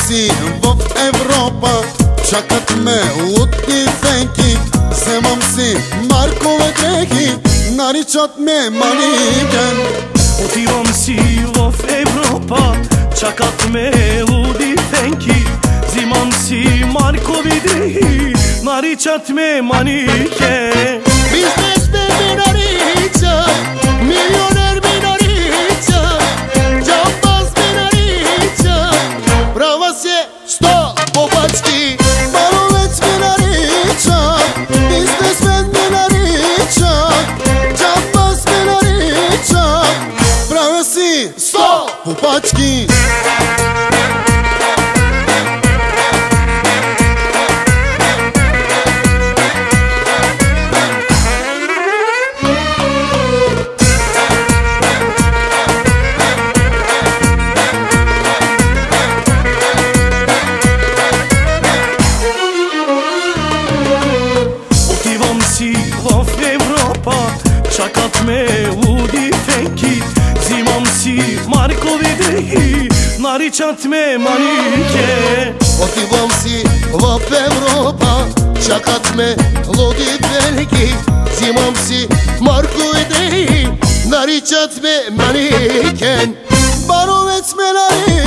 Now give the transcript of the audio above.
си в Европа, чакат ме лудки фенки. Вземам си маркове дрехи, наричат ме манекен. Отивам си в Европа, чакат ме луди фенки. Взимам си маркови дрехи, наричат ме манекен. Бизнес ме нарича, милионер ме нарича, джамбаз ме нарича. Права се 100 попачки, баровец ме нарича, бизнесмен ме нарича, джамбаз ме нарича. Права си 100 попачки. В Европа, чакат ме луди фенки. Взимам си маркови дрехи, наричат ме манекен. Отивам си в Европа, чакат ме луди фенки. Взимам си маркови дрехи, наричат ме манекен. Баровец ме нарича,